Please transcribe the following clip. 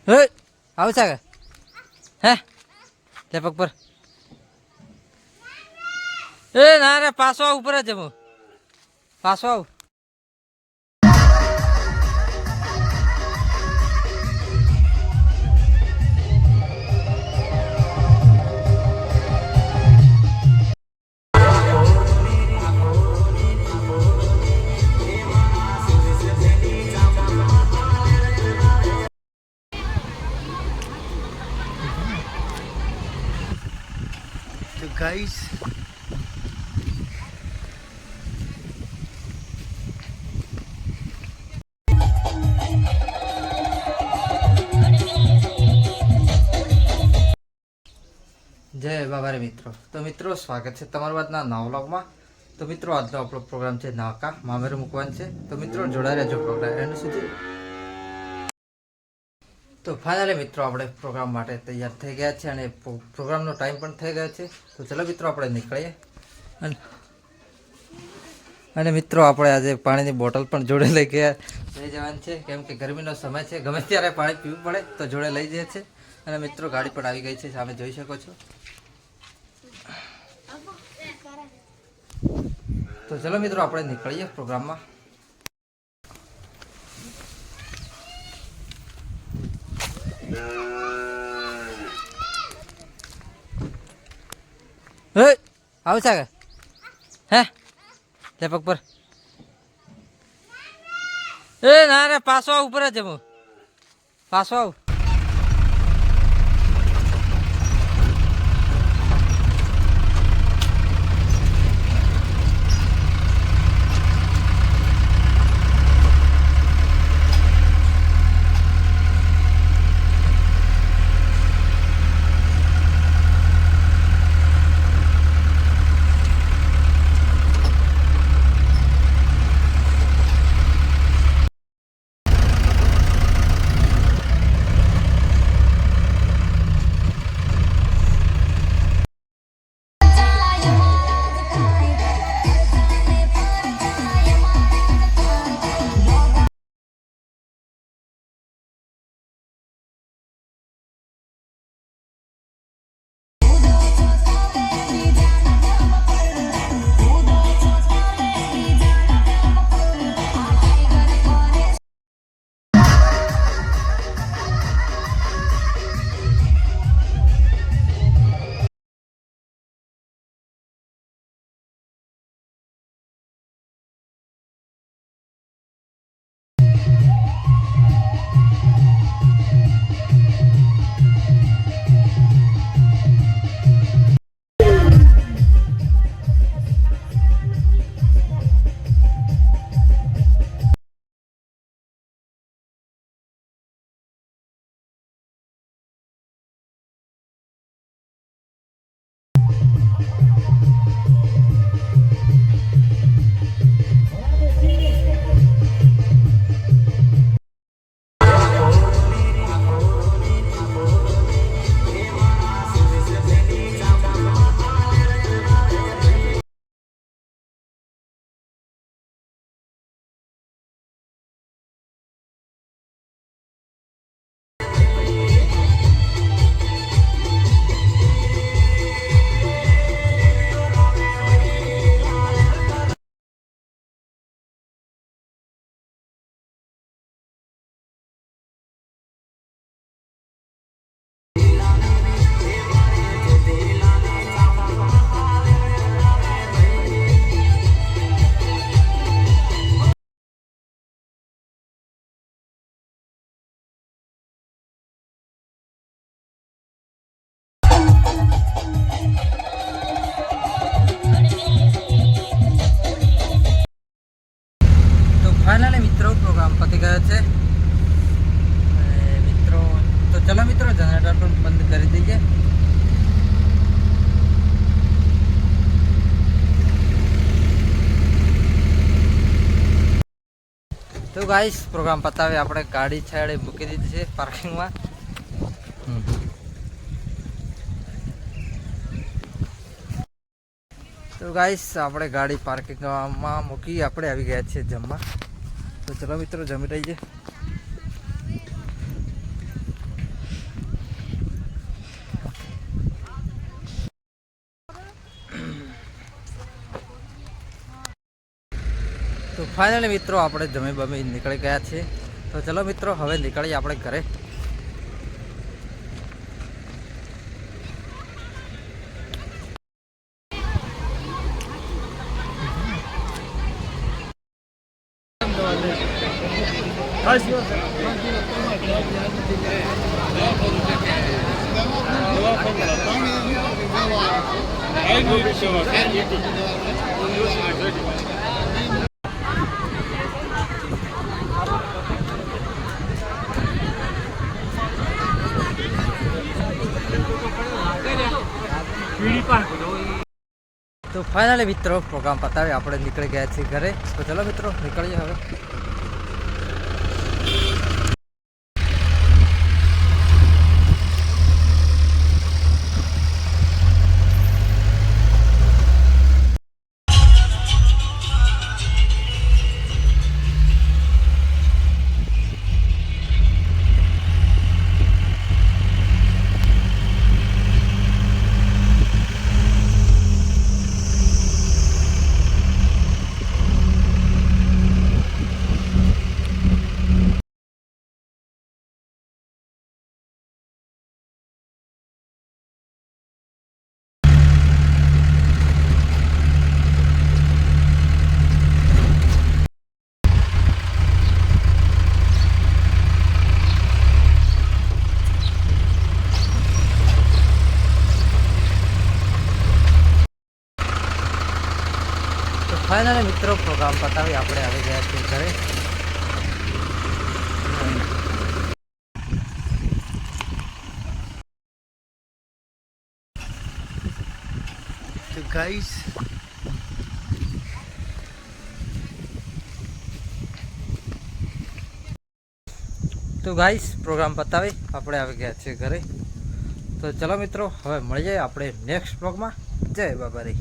હે આવું છે હે તે પગ પર એ ના રે પાછો આવ ઉપર જ હું પાછો આવ તો ગાઈસ જય બાબા રે મિત્રો. તો મિત્રો સ્વાગત છે તમારું આજના નવા વ્લોગમાં. તો મિત્રો આજનો આપણો પ્રોગ્રામ છે નાકા મામેરું મૂકવાનું છે. તો મિત્રો જોડાઈ રહેજો પ્રોગ્રામ એન્ડ સુધી. તો ફાઇનલી મિત્રો આપણે પ્રોગ્રામ માટે તૈયાર થઈ ગયા છે અને પ્રોગ્રામનો ટાઈમ પણ થઈ ગયો છે. તો ચલો મિત્રો આપણે નીકળીએ અને મિત્રો આપણે આજે પાણીની બોટલ પણ જોડે લઈ જવાની છે, કેમ કે ગરમીનો સમય છે, ગમે ત્યારે પાણી પીવું પડે તો જોડે લઈ જઈએ છે. અને મિત્રો ગાડી પણ આવી ગઈ છે, સામે જોઈ શકો છો. તો ચલો મિત્રો આપણે નીકળીએ પ્રોગ્રામમાં. હે આવું છે હે તે પગ પર એ ના રે પાછો આવ ઉપર જ હું પાછો આવ ફાઇનલી મિત્રો પ્રોગ્રામ પતી ગયો છે મિત્રો. તો ચલો મિત્રો જનરેટર પણ બંધ કરી દઈએ. તો ગાઈસ પ્રોગ્રામ પતાવી આપણે ગાડી છેડે મૂકી દીધી છે પાર્કિંગમાં. તો ગાઈસ આપણે ગાડી પાર્કિંગમાં મૂકી આપણે આવી ગયા છીએ જમવા. તો ચલો મિત્રો જમી લઈએ. ફાઇનલી મિત્રો આપણે જમી બમી નીકળી ગયા છીએ. તો ચલો મિત્રો હવે નીકળીએ આપણે ઘરે. તો ફાઇનલી મિત્રો પ્રોગ્રામ પતાવી આપણે નીકળી ગયા છીએ ઘરે. તો ચલો મિત્રો નીકળીએ હવે. ફાઇનલી મિત્રો પ્રોગ્રામ પતાવી આપણે આવી ગયા છીએ ઘરે. તો ગાઈસ પ્રોગ્રામ પતાવી આપણે આવી ગયા છીએ ઘરે. તો ચલો મિત્રો હવે મળીએ આપણે નેક્સ્ટ બ્લોગમાં. જય બાબા રે.